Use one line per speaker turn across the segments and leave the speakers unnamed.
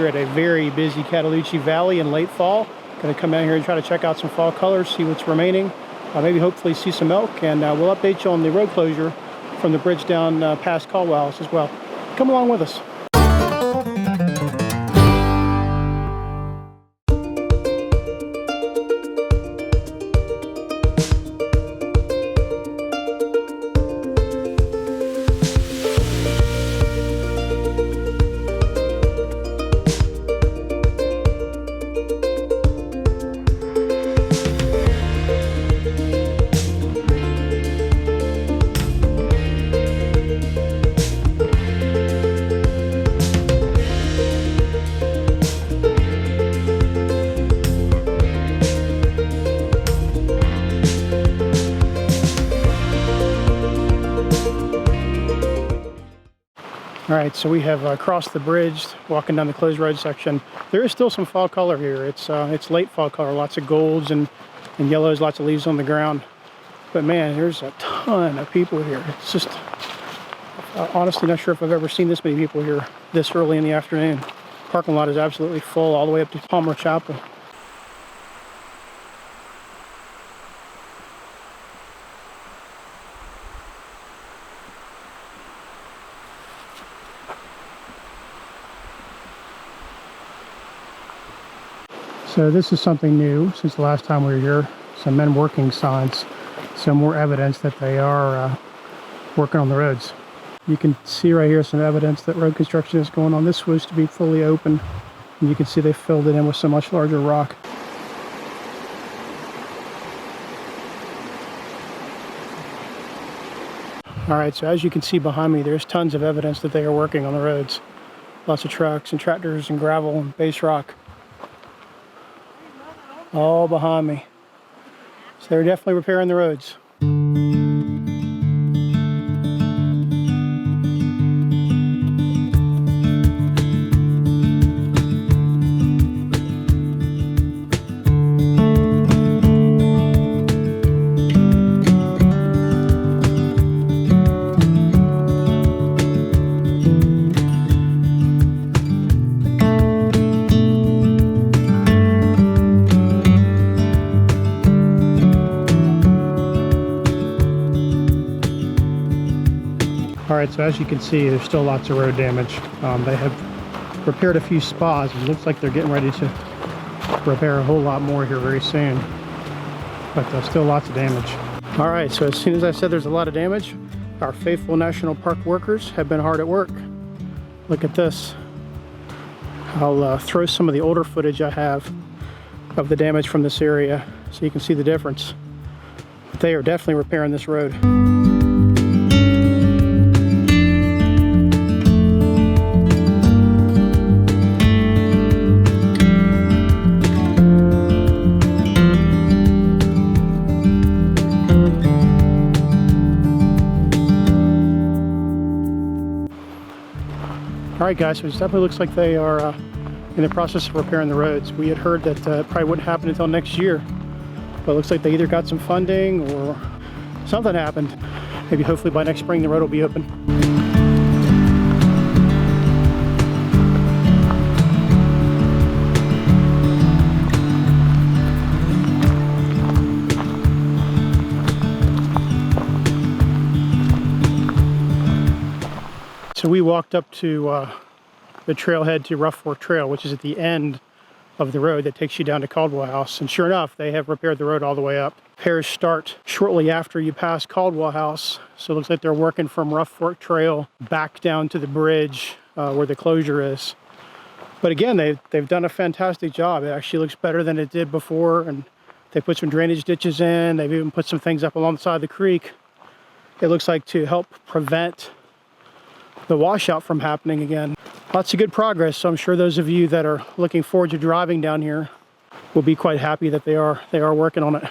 here at a very busy Cataloochee Valley in late fall. Going to come down here and try to check out some fall colors, see what's remaining, maybe hopefully see some elk, and we'll update you on the road closure from the bridge down past Caldwell House as well. Come along with us. All right, so we have crossed the bridge, walking down the closed road section. There is still some fall color here. It's late fall color, lots of golds and yellows, lots of leaves on the ground. But man, there's a ton of people here. It's just, honestly not sure if I've ever seen this many people here this early in the afternoon. Parking lot is absolutely full all the way up to Palmer Chapel. So this is something new since the last time we were here. Some men working signs, some more evidence that they are working on the roads. You can see right here some evidence that road construction is going on. This was to be fully open, and you can see they filled it in with so much larger rock. All right, so as you can see behind me, there's tons of evidence that they are working on the roads. Lots of trucks and tractors and gravel and base rock. All behind me. So they're definitely repairing the roads. Alright, so as you can see, there's still lots of road damage. They have repaired a few spots. It looks like they're getting ready to repair a whole lot more here very soon. But there's still lots of damage. Alright, so as soon as I said there's a lot of damage, our faithful National Park workers have been hard at work. Look at this. I'll throw some of the older footage I have of the damage from this area so you can see the difference. But they are definitely repairing this road. Alright guys, so it definitely looks like they are in the process of repairing the roads. We had heard that it probably wouldn't happen until next year, but it looks like they either got some funding or something happened. Maybe hopefully by next spring the road will be open. So we walked up to the trailhead to Rough Fork Trail, which is at the end of the road that takes you down to Caldwell House. And sure enough, they have repaired the road all the way up. Repairs start shortly after you pass Caldwell House. So it looks like they're working from Rough Fork Trail back down to the bridge where the closure is. But again, they've done a fantastic job. It actually looks better than it did before. And they put some drainage ditches in. They've even put some things up along the side of the creek. It looks like to help prevent the washout from happening again. Lots of good progress, so I'm sure those of you that are looking forward to driving down here will be quite happy that they are working on it.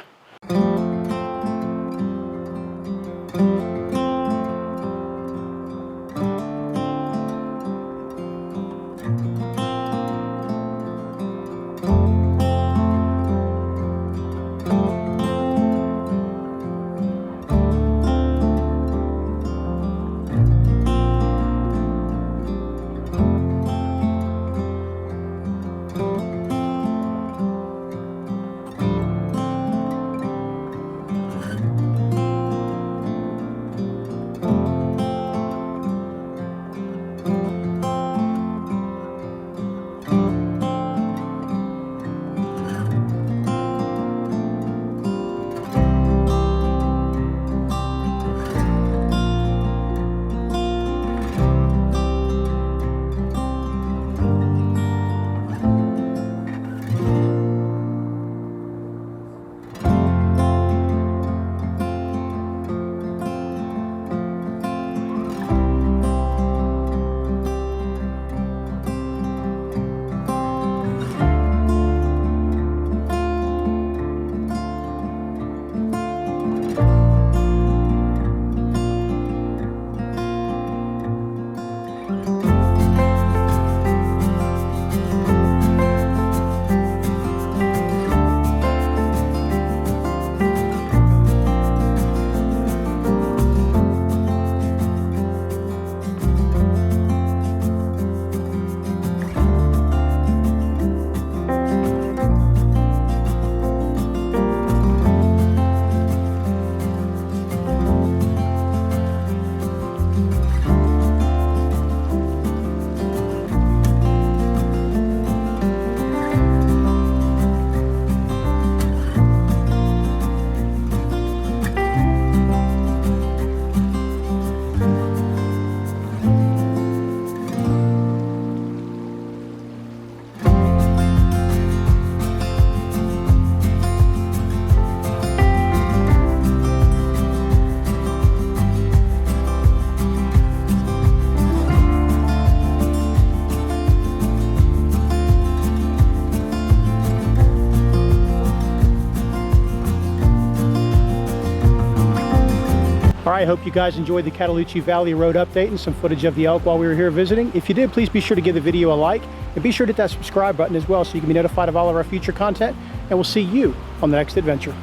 I hope you guys enjoyed the Cataloochee Valley Road update and some footage of the elk while we were here visiting. If you did, please be sure to give the video a like and be sure to hit that subscribe button as well so you can be notified of all of our future content, and we'll see you on the next adventure.